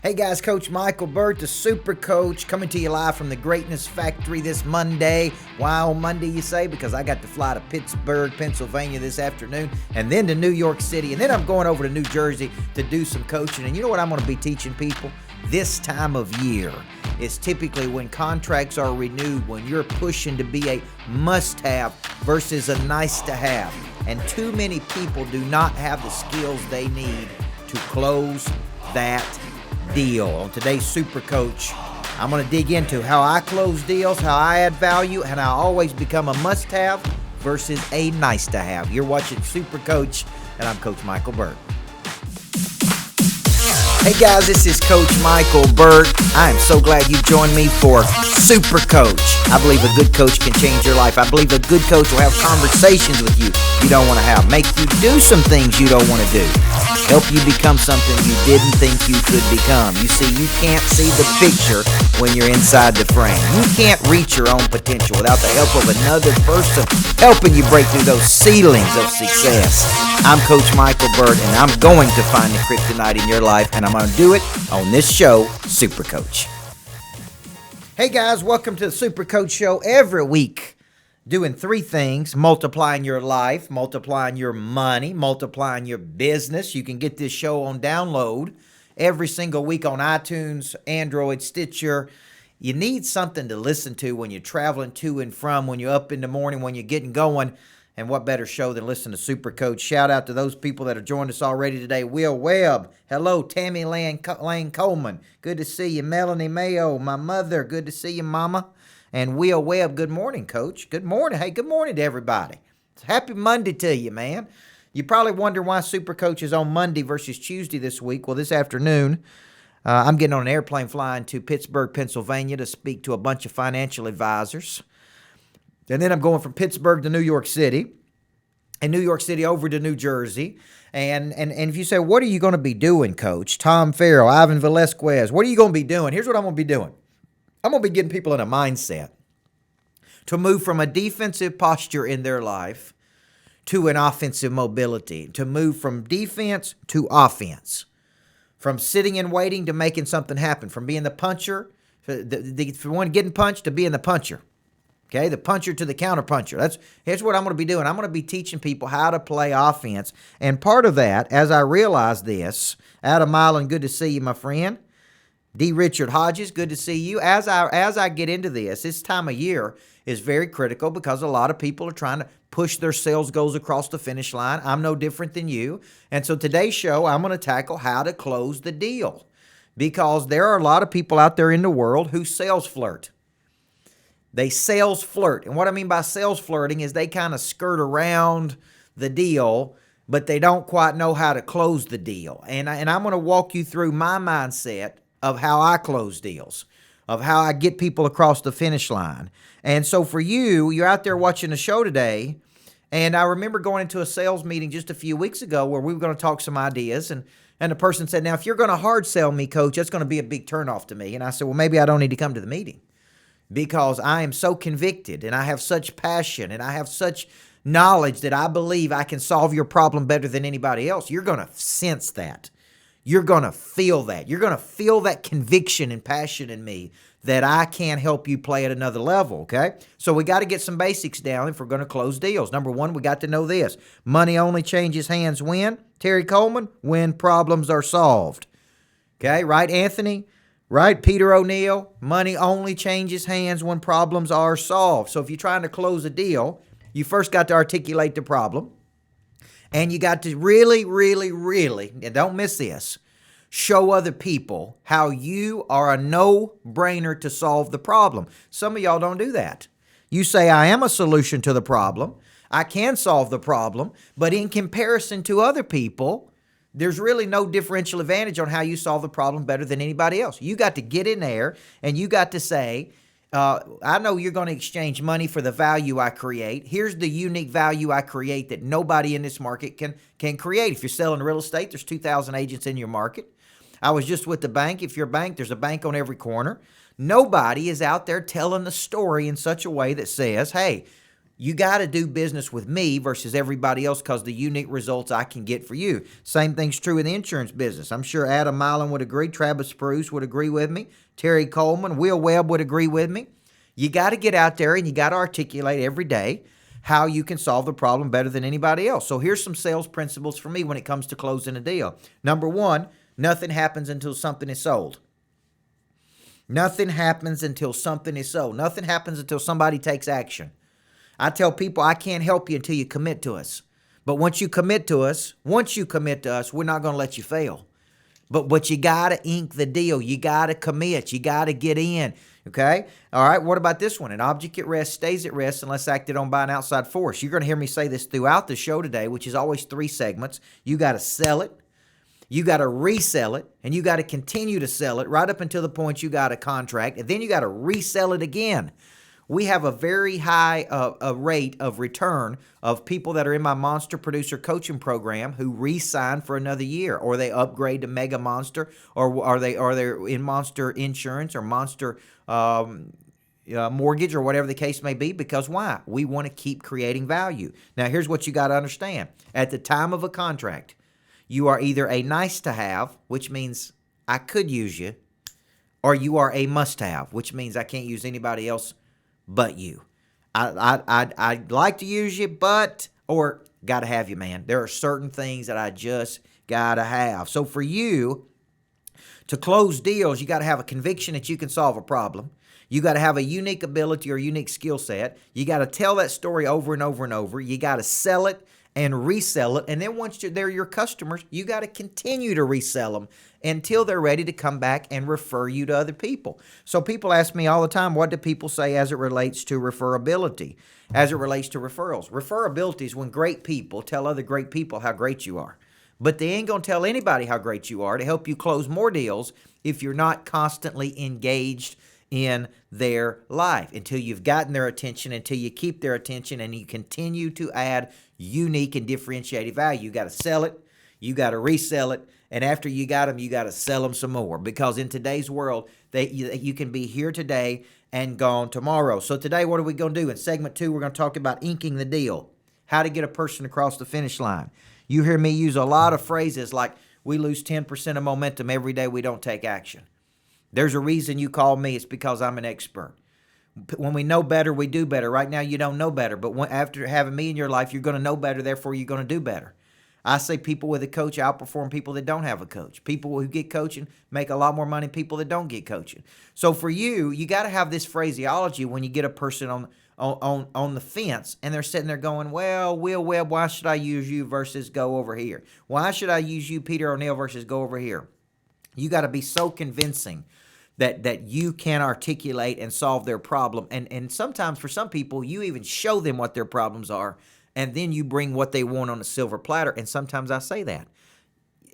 Hey guys, Coach Micheal Burt, the Super Coach, coming to you live from the Greatness Factory this Monday. Why on Monday, you say? Because I got to fly to Pittsburgh, Pennsylvania this afternoon, and then to New York City, and then I'm going over to New Jersey to do some coaching. And you know what I'm going to be teaching people? This time of year is typically when contracts are renewed, when you're pushing to be a must-have versus a nice-to-have. And too many people do not have the skills they need to close that deal. On today's Super Coach, I'm going to dig into how I close deals, how I add value, and how I always become a must-have versus a nice-to-have. You're watching Super Coach, and I'm Coach Micheal Burt. Hey guys, this is Coach Micheal Burt. I am so glad you joined me for Super Coach. I believe a good coach can change your life. I believe a good coach will have conversations with you don't want to have, make you do some things you don't want to do, help you become something you didn't think you could become. You see, you can't see the picture when you're inside the frame. You can't reach your own potential without the help of another person helping you break through those ceilings of success. I'm Coach Micheal Burt, and I'm going to find the kryptonite in your life, and I'm going to do it on this show, Super Coach. Hey guys, welcome to the Super Coach Show. Every week, doing three things: multiplying your life, multiplying your money, multiplying your business. You can get this show on download every single week on iTunes, Android, Stitcher. You need something to listen to when you're traveling to and from, when you're up in the morning, when you're getting going. And what better show than listen to Super Coach? Shout out to those people that have joined us already today. Will Webb. Hello, Tammy Lane Coleman. Good to see you. Melanie Mayo, my mother. Good to see you, Mama. And Will Webb, good morning, Coach. Good morning. Hey, good morning to everybody. Happy Monday to you, man. You probably wonder why Super Coach is on Monday versus Tuesday this week. Well, this afternoon, I'm getting on an airplane flying to Pittsburgh, Pennsylvania to speak to a bunch of financial advisors. And then I'm going from Pittsburgh to New York City, and New York City over to New Jersey. And if you say, what are you going to be doing, Coach? Tom Farrell, Ivan Velasquez, what are you going to be doing? Here's what I'm going to be doing. I'm going to be getting people in a mindset to move from a defensive posture in their life to an offensive mobility, to move from defense to offense, from sitting and waiting to making something happen, from being the puncher, the one getting punched to being the puncher. Okay, the puncher to the counter-puncher. Here's what I'm going to be doing. I'm going to be teaching people how to play offense. And part of that, as I realize this, Adam Milan, good to see you, my friend. D. Richard Hodges, good to see you. As I get into this time of year is very critical because a lot of people are trying to push their sales goals across the finish line. I'm no different than you. And so today's show, I'm going to tackle how to close the deal, because there are a lot of people out there in the world who sales flirt. They sales flirt. And what I mean by sales flirting is they kind of skirt around the deal, but they don't quite know how to close the deal. And I'm going to walk you through my mindset of how I close deals, of how I get people across the finish line. And so for you, you're out there watching the show today, and I remember going into a sales meeting just a few weeks ago where we were going to talk some ideas, and the person said, now, if you're going to hard sell me, Coach, that's going to be a big turnoff to me. And I said, well, maybe I don't need to come to the meeting, because I am so convicted, and I have such passion, and I have such knowledge that I believe I can solve your problem better than anybody else. You're going to sense that. You're going to feel that. You're going to feel that conviction and passion in me that I can help you play at another level, okay? So we got to get some basics down if we're going to close deals. Number one, we got to know this. Money only changes hands when? Terry Coleman, when problems are solved. Okay, right, Anthony? Right, Peter O'Neill, money only changes hands when problems are solved. So if you're trying to close a deal, you first got to articulate the problem. And you got to really, really, really, and don't miss this, show other people how you are a no-brainer to solve the problem. Some of y'all don't do that. You say, I am a solution to the problem. I can solve the problem. But in comparison to other people, there's really no differential advantage on how you solve the problem better than anybody else. You got to get in there and you got to say, I know you're going to exchange money for the value I create. Here's the unique value I create that nobody in this market can create. If you're selling real estate, there's 2,000 agents in your market. I was just with the bank. If you're a bank, there's a bank on every corner. Nobody is out there telling the story in such a way that says, hey, You got to do business with me versus everybody else because the unique results I can get for you. Same thing's true in the insurance business. I'm sure Adam Milan would agree. Travis Bruce would agree with me. Terry Coleman, Will Webb would agree with me. You got to get out there and you got to articulate every day how you can solve the problem better than anybody else. So here's some sales principles for me when it comes to closing a deal. Number one, nothing happens until something is sold. Nothing happens until something is sold. Nothing happens until somebody takes action. I tell people I can't help you until you commit to us. But once you commit to us, we're not going to let you fail. But you got to ink the deal. You got to commit. You got to get in. Okay? All right, what about this one? An object at rest stays at rest unless acted on by an outside force. You're going to hear me say this throughout the show today, which is always 3 segments. You got to sell it. You got to resell it, and you got to continue to sell it right up until the point you got a contract, and then you got to resell it again. We have a very high rate of return of people that are in my Monster Producer Coaching Program who re-sign for another year, or they upgrade to Mega Monster, or they're in Monster Insurance or Monster Mortgage or whatever the case may be. Because why? We want to keep creating value. Now, here's what you got to understand. At the time of a contract, you are either a nice to have, which means I could use you, or you are a must have, which means I can't use anybody else but you. I'd like to use you, or got to have you, man. There are certain things that I just got to have. So for you to close deals, you got to have a conviction that you can solve a problem. You got to have a unique ability or unique skill set. You got to tell that story over and over and over. You got to sell it and resell it. And then once they're your customers, you got to continue to resell them until they're ready to come back and refer you to other people. So people ask me all the time, what do people say as it relates to referability, as it relates to referrals? Referability is when great people tell other great people how great you are. But they ain't going to tell anybody how great you are to help you close more deals if you're not constantly engaged in their life, until you've gotten their attention, until you keep their attention, and you continue to add unique and differentiated value. You got to sell it, you got to resell it, and after you got them, you got to sell them some more, because in today's world, you can be here today and gone tomorrow. So today, what are we going to do? In segment 2, we're going to talk about inking the deal, how to get a person across the finish line. You hear me use a lot of phrases like, we lose 10% of momentum every day we don't take action. There's a reason you call me. It's because I'm an expert. When we know better, we do better. Right now, you don't know better. But after having me in your life, you're going to know better. Therefore, you're going to do better. I say people with a coach outperform people that don't have a coach. People who get coaching make a lot more money than people that don't get coaching. So for you, you got to have this phraseology when you get a person on the fence and they're sitting there going, well, Will Webb, why should I use you versus go over here? Why should I use you, Peter O'Neill, versus go over here? You got to be so convincing that you can articulate and solve their problem. And sometimes for some people, you even show them what their problems are, and then you bring what they want on a silver platter. And sometimes I say that.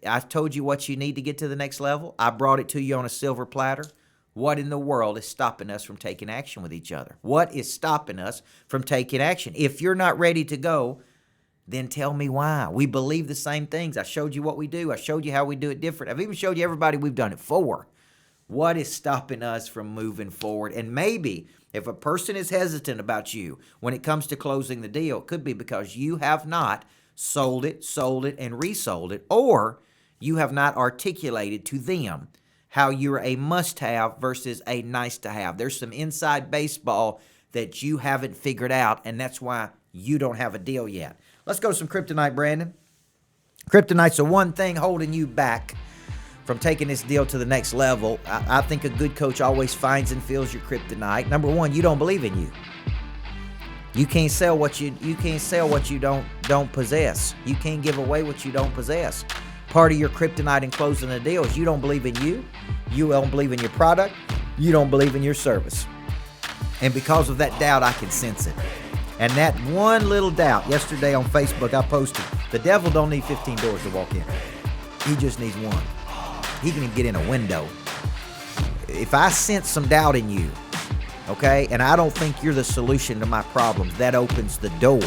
I told you what you need to get to the next level. I brought it to you on a silver platter. What in the world is stopping us from taking action with each other? What is stopping us from taking action? If you're not ready to go, then tell me why. We believe the same things. I showed you what we do. I showed you how we do it different. I've even showed you everybody we've done it for. What is stopping us from moving forward? And maybe if a person is hesitant about you when it comes to closing the deal, it could be because you have not sold it, and resold it, or you have not articulated to them how you're a must-have versus a nice-to-have. There's some inside baseball that you haven't figured out, and that's why you don't have a deal yet. Let's go to some kryptonite, Brandon. Kryptonite's the one thing holding you back from taking this deal to the next level. I think a good coach always finds and feels your kryptonite. Number one, you don't believe in you. You can't sell what you don't possess. You can't give away what you don't possess. Part of your kryptonite in closing a deal is you don't believe in you. You don't believe in your product. You don't believe in your service. And because of that doubt, I can sense it. And that one little doubt, yesterday on Facebook, I posted, the devil don't need 15 doors to walk in. He just needs one. He can even get in a window. If I sense some doubt in you, okay, and I don't think you're the solution to my problems, that opens the door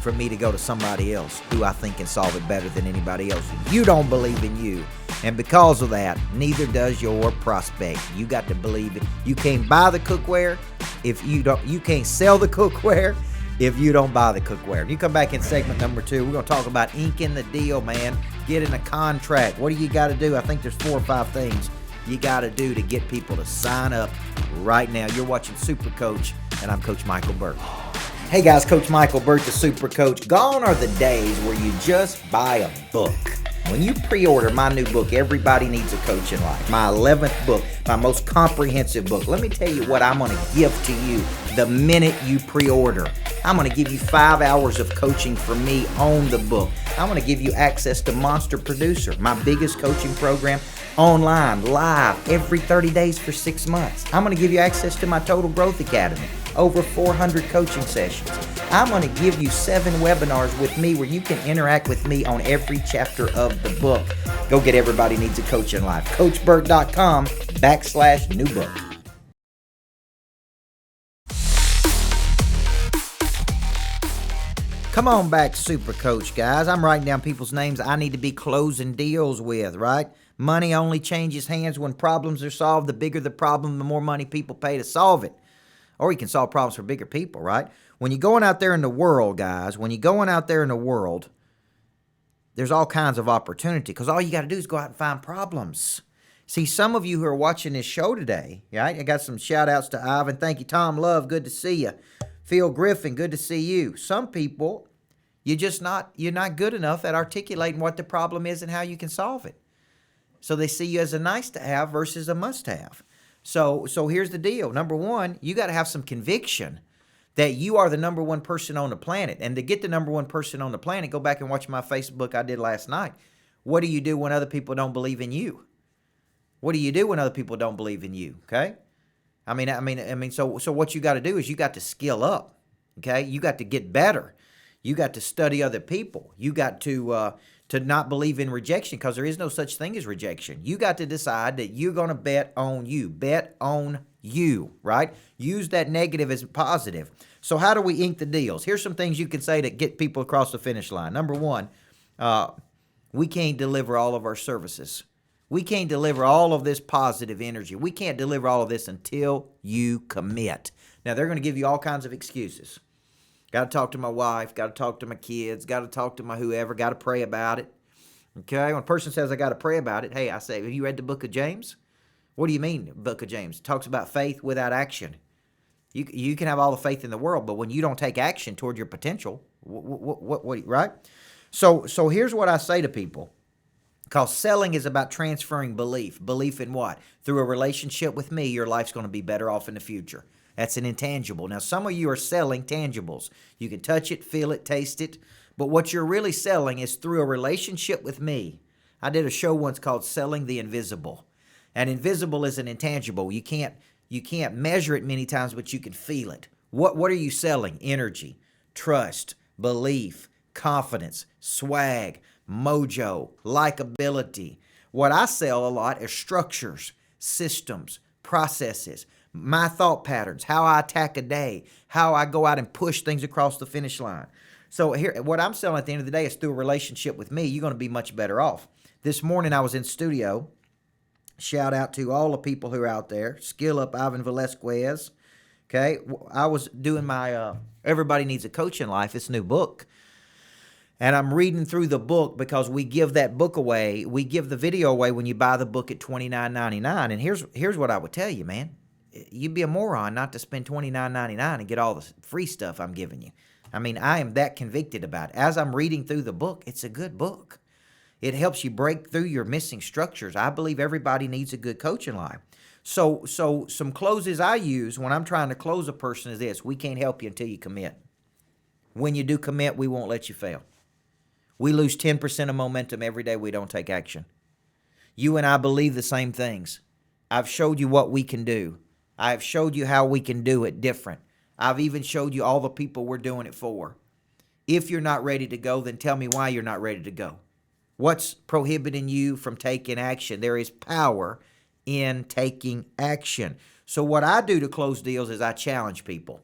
for me to go to somebody else who I think can solve it better than anybody else. You don't believe in you. And because of that, neither does your prospect. You got to believe it. You can't buy the cookware if you don't. You can't sell the cookware if you don't buy the cookware. And you come back in segment number 2, we're going to talk about inking the deal, man. Getting a contract. What do you got to do? I think there's 4 or 5 things you got to do to get people to sign up right now. You're watching Super Coach, and I'm Coach Micheal Burt. Hey guys, Coach Micheal Burt, the Super Coach. Gone are the days where you just buy a book. When you pre-order my new book, Everybody Needs a Coach in Life, my 11th book, my most comprehensive book, let me tell you what I'm going to give to you the minute you pre-order. I'm going to give you 5 hours of coaching from me on the book. I'm going to give you access to Monster Producer, my biggest coaching program, online, live, every 30 days for 6 months. I'm going to give you access to my Total Growth Academy, over 400 coaching sessions. I'm going to give you 7 webinars with me where you can interact with me on every chapter of the book. Go get Everybody Needs a Coach in Life. CoachBurt.com/new book. Come on back, Super Coach, guys. I'm writing down people's names I need to be closing deals with, right? Money only changes hands when problems are solved. The bigger the problem, the more money people pay to solve it. Or you can solve problems for bigger people, right? When you're going out there in the world, guys, there's all kinds of opportunity because all you got to do is go out and find problems. See, some of you who are watching this show today, right? I got some shout outs to Ivan. Thank you, Tom Love. Good to see you. Phil Griffin, good to see you. Some people, you're not good enough at articulating what the problem is and how you can solve it. So they see you as a nice to have versus a must have. So here's the deal. Number one, you got to have some conviction that you are the number one person on the planet. And to get the number one person on the planet, go back and watch my Facebook I did last night. What do you do when other people don't believe in you? What do you do when other people don't believe in you? Okay? So what you got to do is you got to skill up. Okay? You got to get better. You got to study other people. You got to not believe in rejection because there is no such thing as rejection. You got to decide that you're going to bet on you. Bet on you, right? Use that negative as positive. So how do we ink the deals? Here's some things you can say to get people across the finish line. Number one, we can't deliver all of our services. We can't deliver all of this positive energy. We can't deliver all of this until you commit. Now, they're going to give you all kinds of excuses. Got to talk to my wife, got to talk to my kids, got to talk to my whoever, got to pray about it. Okay, when a person says I got to pray about it, hey, I say, have you read the book of James? What do you mean, book of James? It talks about faith without action. You can have all the faith in the world, but when you don't take action toward your potential, what right? So here's what I say to people. Because selling is about transferring belief. Belief in what? Through a relationship with me, your life's going to be better off in the future. That's an intangible. Now, some of you are selling tangibles. You can touch it, feel it, taste it. But what you're really selling is through a relationship with me. I did a show once called Selling the Invisible. And invisible is an intangible. You can't measure it many times, but you can feel it. What are you selling? Energy, trust, belief, confidence, swag, mojo, likability. What I sell a lot is structures, systems, processes, my thought patterns, how I attack a day, how I go out and push things across the finish line. So here, what I'm selling at the end of the day is through a relationship with me, you're going to be much better off. This morning I was in studio. Shout out to all the people who are out there. Skill Up, Ivan Velasquez. Okay, I was doing my Everybody Needs a Coach in Life, this new book. And I'm reading through the book because we give that book away. We give the video away when you buy the book at $29.99. And here's what I would tell you, man. You'd be a moron not to spend $29.99 and get all the free stuff I'm giving you. I mean, I am that convicted about it. As I'm reading through the book, it's a good book. It helps you break through your missing structures. I believe everybody needs a good coach in life. So some closes I use when I'm trying to close a person is this. We can't help you until you commit. When you do commit, we won't let you fail. We lose 10% of momentum every day we don't take action. You and I believe the same things. I've showed you what we can do. I've showed you how we can do it different. I've even showed you all the people we're doing it for. If you're not ready to go, then tell me why you're not ready to go. What's prohibiting you from taking action? There is power in taking action. So what I do to close deals is I challenge people.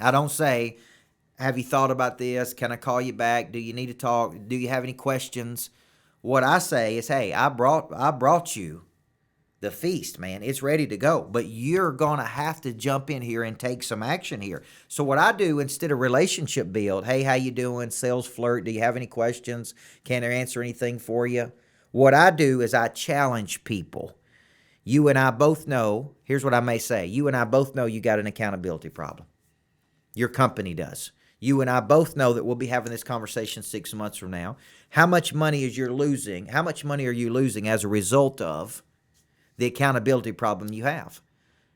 I don't say, have you thought about this? Can I call you back? Do you need to talk? Do you have any questions? What I say is, hey, I brought you The feast, man, it's ready to go. But you're going to have to jump in here and take some action here. So what I do instead of relationship build, hey, how you doing? Sales flirt. Do you have any questions? Can I answer anything for you? What I do is I challenge people. You and I both know, here's what I may say. You and I both know you got an accountability problem. Your company does. You and I both know that we'll be having this conversation 6 months from now. How much money is you losing? How much money are you losing as a result of the accountability problem you have?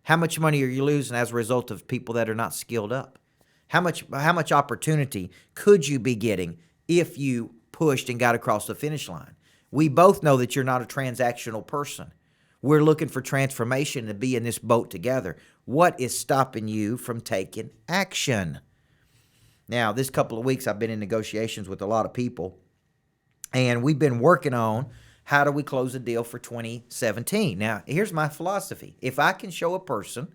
How much money are you losing as a result of people that are not skilled up? How much opportunity could you be getting if you pushed and got across the finish line? We both know that you're not a transactional person. We're looking for transformation to be in this boat together. What is stopping you from taking action? Now, this couple of weeks I've been in negotiations with a lot of people, and we've been working on how do we close a deal for 2017. Now, here's my philosophy. If I can show a person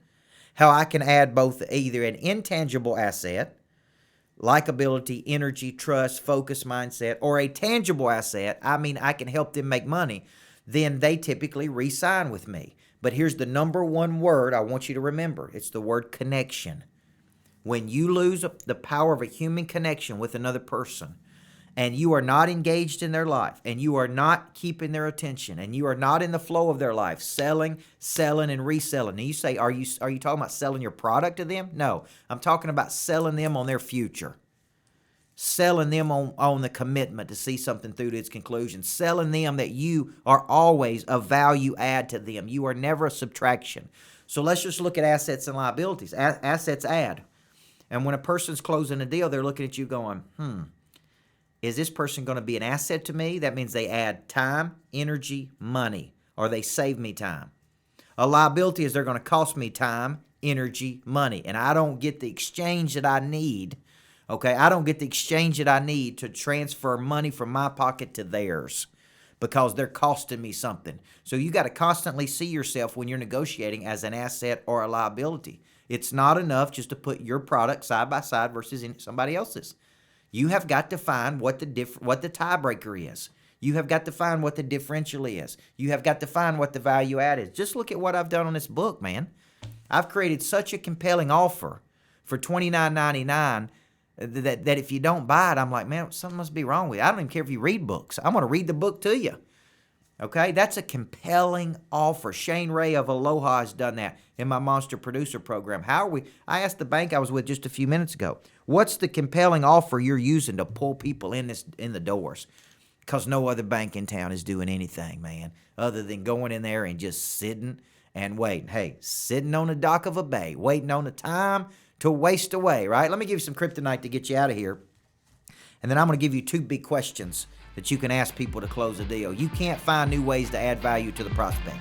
how I can add both either an intangible asset, likability, energy, trust, focus, mindset, or a tangible asset, I mean I can help them make money, then they typically re-sign with me. But here's the number one word I want you to remember. It's the word connection. When you lose the power of a human connection with another person, and you are not engaged in their life, and you are not keeping their attention, and you are not in the flow of their life, selling, and reselling. Now you say, are you talking about selling your product to them? No, I'm talking about selling them on their future. Selling them on the commitment to see something through to its conclusion. Selling them that you are always a value add to them. You are never a subtraction. So let's just look at assets and liabilities. Assets add. And when a person's closing a deal, they're looking at you going, is this person going to be an asset to me? That means they add time, energy, money, or they save me time. A liability is they're going to cost me time, energy, money, and I don't get the exchange that I need. Okay, I don't get the exchange that I need to transfer money from my pocket to theirs because they're costing me something. So you got to constantly see yourself when you're negotiating as an asset or a liability. It's not enough just to put your product side by side versus somebody else's. You have got to find what the tiebreaker is. You have got to find what the differential is. You have got to find what the value add is. Just look at what I've done on this book, man. I've created such a compelling offer for $29.99 that if you don't buy it, I'm like, man, something must be wrong with you. I don't even care if you read books. I'm going to read the book to you. Okay, that's a compelling offer. Shane Ray of Aloha has done that in my Monster Producer program. I asked the bank I was with just a few minutes ago, what's the compelling offer you're using to pull people in the doors? Because no other bank in town is doing anything, man, other than going in there and just sitting and waiting. Hey, sitting on the dock of a bay, waiting on the time to waste away, right? Let me give you some kryptonite to get you out of here. And then I'm going to give you 2 big questions that you can ask people to close a deal. You can't find new ways to add value to the prospect.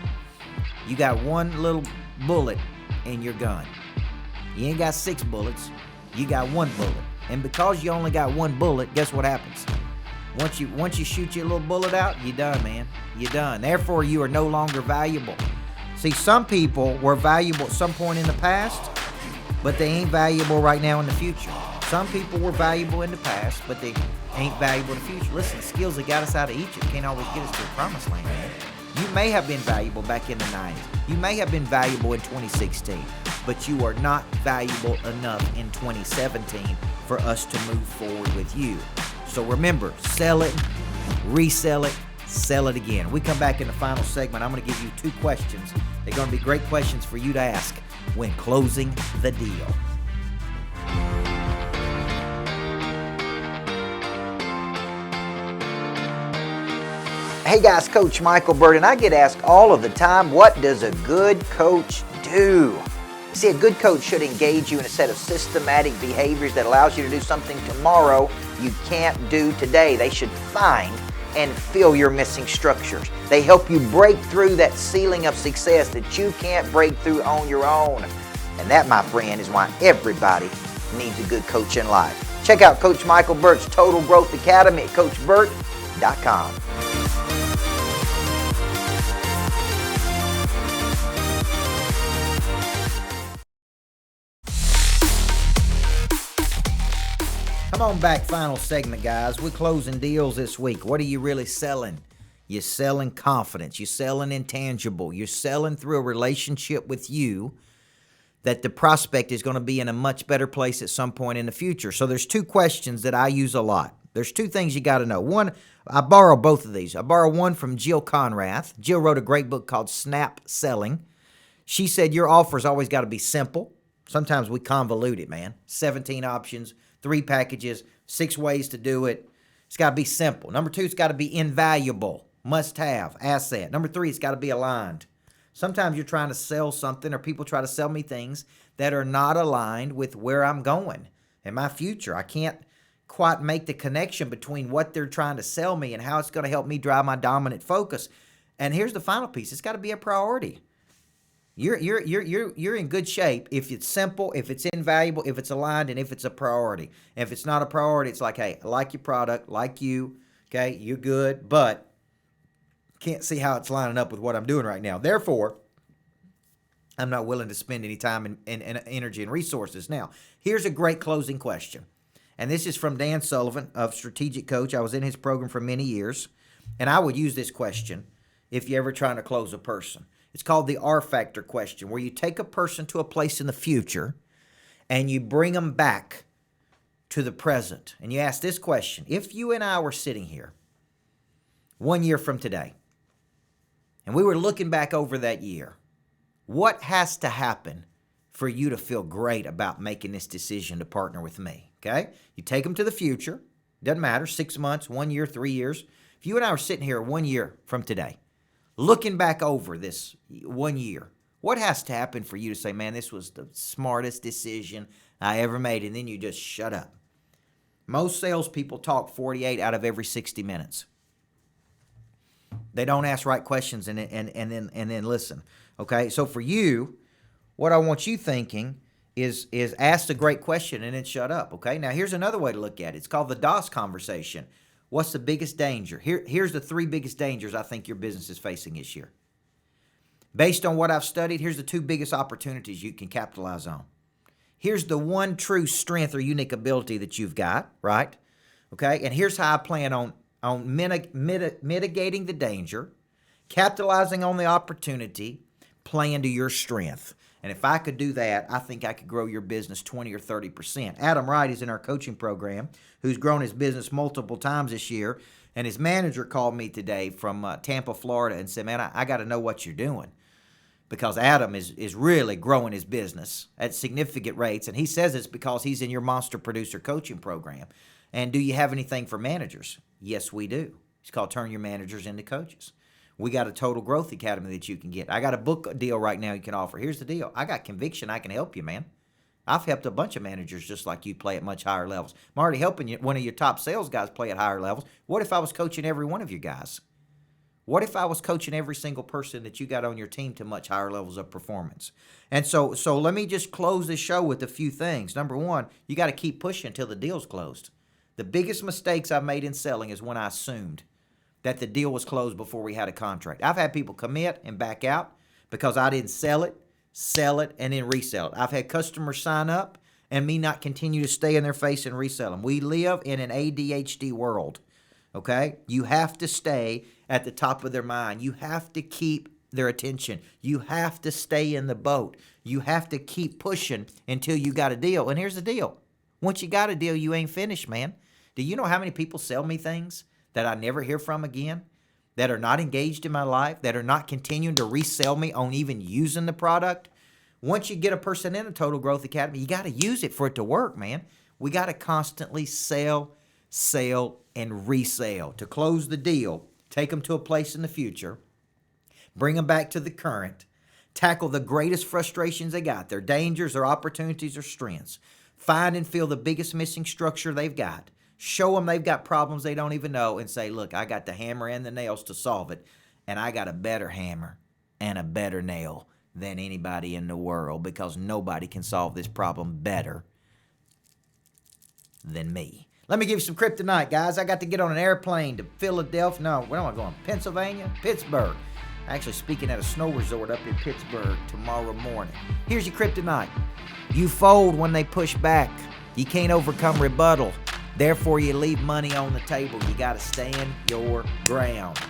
You got one little bullet in your gun. You ain't got 6 bullets. You got 1 bullet. And because you only got 1 bullet, guess what happens? Once you shoot your little bullet out, you're done, man. You're done. Therefore, you are no longer valuable. See, some people were valuable at some point in the past, but they ain't valuable right now in the future. Some people were valuable in the past, but they ain't valuable in the future. Listen, the skills that got us out of Egypt can't always get us to the promised land, man. You may have been valuable back in the 90s. You may have been valuable in 2016, but you are not valuable enough in 2017 for us to move forward with you. So remember, sell it, resell it, sell it again. We come back in the final segment. I'm going to give you 2 questions. They're going to be great questions for you to ask when closing the deal. Hey guys, Coach Micheal Burt, and I get asked all of the time, what does a good coach do? See, a good coach should engage you in a set of systematic behaviors that allows you to do something tomorrow you can't do today. They should find and fill your missing structures. They help you break through that ceiling of success that you can't break through on your own. And that, my friend, is why everybody needs a good coach in life. Check out Coach Micheal Burt's Total Growth Academy at CoachBurt.com. Come on back, final segment, guys. We're closing deals this week. What are you really selling? You're selling confidence. You're selling intangible. You're selling through a relationship with you that the prospect is going to be in a much better place at some point in the future. So there's two questions that I use a lot. There's two things you got to know. One, I borrow both of these. I borrow one from Jill Conrath. Jill wrote a great book called Snap Selling. She said your offer's always got to be simple. Sometimes we convolute it, man. 17 options, 3 packages, 6 ways to do it. It's got to be simple. Number 2, it's got to be invaluable, must have, asset. Number 3, it's got to be aligned. Sometimes you're trying to sell something, or people try to sell me things that are not aligned with where I'm going and my future. I can't quite make the connection between what they're trying to sell me and how it's going to help me drive my dominant focus. And here's the final piece. It's got to be a priority. You're in good shape if it's simple, if it's invaluable, if it's aligned, and if it's a priority. And if it's not a priority, it's like, hey, I like your product, like you, okay, you're good, but can't see how it's lining up with what I'm doing right now. Therefore, I'm not willing to spend any time and energy and resources. Now, here's a great closing question. And this is from Dan Sullivan of Strategic Coach. I was in his program for many years, and I would use this question if you're ever trying to close a person. It's called the R factor question, where you take a person to a place in the future and you bring them back to the present. And you ask this question: if you and I were sitting here 1 year from today, and we were looking back over that year, what has to happen for you to feel great about making this decision to partner with me? Okay? You take them to the future. Doesn't matter, 6 months, 1 year, 3 years. If you and I were sitting here 1 year from today, looking back over this 1 year, what has to happen for you to say, man, this was the smartest decision I ever made, and then you just shut up? Most salespeople talk 48 out of every 60 minutes. They don't ask right questions and then listen. Okay, so for you, what I want you thinking is ask a great question and then shut up. Okay, now here's another way to look at it. It's called the DOS conversation. What's the biggest danger? Here's the 3 biggest dangers I think your business is facing this year. Based on what I've studied, here's the 2 biggest opportunities you can capitalize on. Here's the 1 true strength or unique ability that you've got, right? Okay, and here's how I plan on mitigating the danger, capitalizing on the opportunity, playing to your strength. And if I could do that, I think I could grow your business 20 or 30%. Adam Wright is in our coaching program, who's grown his business multiple times this year. And his manager called me today from Tampa, Florida, and said, man, I got to know what you're doing, because Adam is really growing his business at significant rates. And he says it's because he's in your Monster Producer coaching program. And do you have anything for managers? Yes, we do. It's called Turn Your Managers into Coaches. We got a Total Growth Academy that you can get. I got a book deal right now you can offer. Here's the deal. I got conviction. I can help you, man. I've helped a bunch of managers just like you play at much higher levels. I'm already helping you, one of your top sales guys, play at higher levels. What if I was coaching every one of you guys? What if I was coaching every single person that you got on your team to much higher levels of performance? And so let me just close this show with a few things. Number 1, you got to keep pushing until the deal's closed. The biggest mistakes I've made in selling is when I assumed that the deal was closed before we had a contract. I've had people commit and back out because I didn't sell it, and then resell it. I've had customers sign up and me not continue to stay in their face and resell them. We live in an ADHD world, okay? You have to stay at the top of their mind. You have to keep their attention. You have to stay in the boat. You have to keep pushing until you got a deal. And here's the deal. Once you got a deal, you ain't finished, man. Do you know how many people sell me things that I never hear from again, that are not engaged in my life, that are not continuing to resell me on even using the product? Once you get a person in a Total Growth Academy, you got to use it for it to work, man. We got to constantly sell, and resell to close the deal, take them to a place in the future, bring them back to the current, tackle the greatest frustrations they got, their dangers, their opportunities, their strengths, find and feel the biggest missing structure they've got, show them they've got problems they don't even know, and say, look, I got the hammer and the nails to solve it, and I got a better hammer and a better nail than anybody in the world, because nobody can solve this problem better than me. Let me give you some kryptonite, guys. I got to get on an airplane to Philadelphia. No, where am I going? Pennsylvania? Pittsburgh. Actually speaking at a snow resort up in Pittsburgh tomorrow morning. Here's your kryptonite. You fold when they push back. You can't overcome rebuttal. Therefore, you leave money on the table. You got to stand your ground.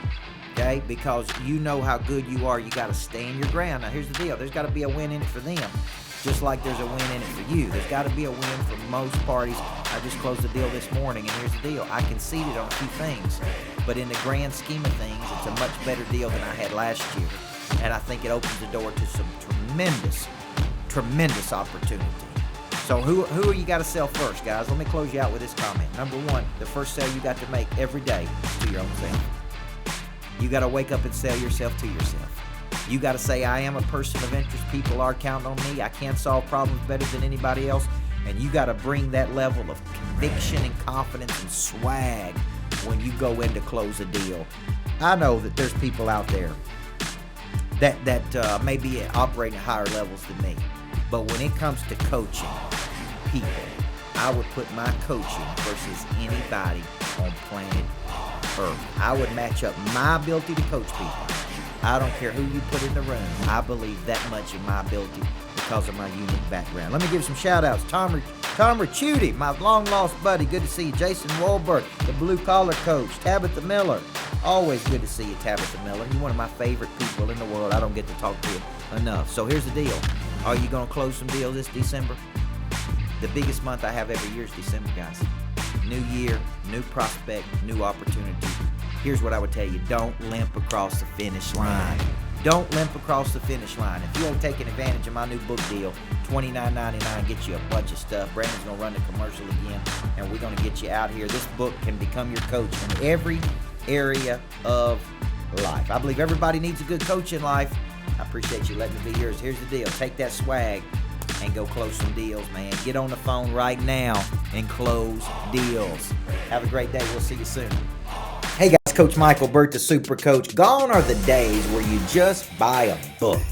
okay? Because you know how good you are. You got to stand your ground. Now, here's the deal. There's got to be a win in it for them, just like there's a win in it for you. There's got to be a win for most parties. I just closed a deal this morning, and here's the deal. I conceded on a few things, but in the grand scheme of things, it's a much better deal than I had last year, and I think it opens the door to some tremendous opportunity. So who you got to sell first, guys? Let me close you out with this comment. Number one, the first sale you got to make every day is to your own self. You got to wake up and sell yourself to yourself. You got to say, I am a person of interest. People are counting on me. I can solve problems better than anybody else. And you got to bring that level of conviction and confidence and swag when you go in to close a deal. I know that there's people out there that may be operating at higher levels than me. But when it comes to coaching people, I would put my coaching versus anybody on planet Earth. I would match up my ability to coach people. I don't care who you put in the room. I believe that much in my ability because of my unique background. Let me give some shout outs. Tom Ricciuti, my long lost buddy. Good to see you. Jason Wolbert, the blue collar coach. Tabitha Miller. Always good to see you, Tabitha Miller. You're one of my favorite people in the world. I don't get to talk to you enough. So here's the deal. Are you going to close some deals this December? The biggest month I have every year is December, guys. New year, new prospect, new opportunity. Here's what I would tell you. Don't limp across the finish line. Don't limp across the finish line. If you ain't taking advantage of my new book deal, $29.99 gets you a bunch of stuff. Brandon's going to run the commercial again, and we're going to get you out here. This book can become your coach in every area of life. I believe everybody needs a good coach in life. I appreciate you letting me be yours. Here's the deal. Take that swag and go close some deals, man. Get on the phone right now and close deals. Have a great day. We'll see you soon. Hey guys, Coach Micheal Burt, the Super Coach. Gone are the days where you just buy a book.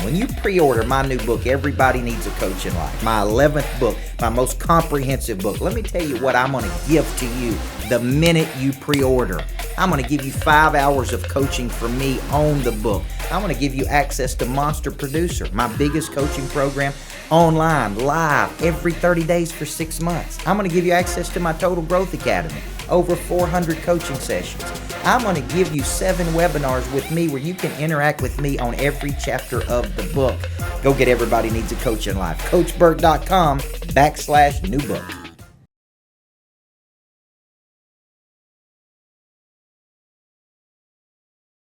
When you pre-order my new book, Everybody Needs a Coach in Life, my 11th book, my most comprehensive book, let me tell you what I'm going to give to you the minute you pre-order. I'm going to give you 5 hours of coaching from me on the book. I'm going to give you access to Monster Producer, my biggest coaching program, online, live, every 30 days for 6 months. I'm going to give you access to my Total Growth Academy, over 400 coaching sessions. I'm going to give you 7 webinars with me where you can interact with me on every chapter of the book. Go get Everybody Needs a Coach in Life. CoachBurt.com/new book.